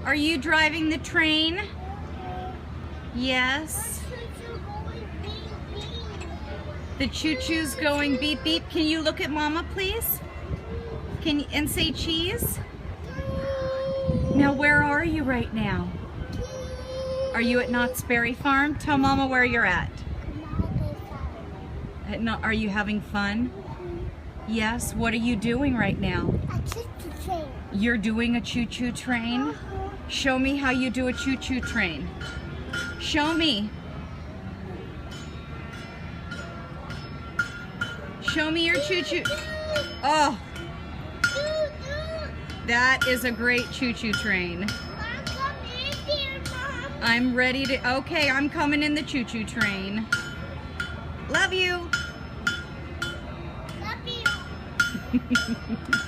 Are you driving the train? Yes. The choo-choo's going beep beep. Can you look at Mama, please? And say cheese? Now, where are you right now? Are you at Knott's Berry Farm? Tell Mama where you're at. Are you having fun? Yes. What are you doing right now? A choo-choo train. You're doing a choo-choo train? Show me how you do a choo-choo train. Show me. Show me your choo-choo. Oh, that is a great choo-choo train. I'm ready to, okay, I'm coming in the choo-choo train. Love you. Love you.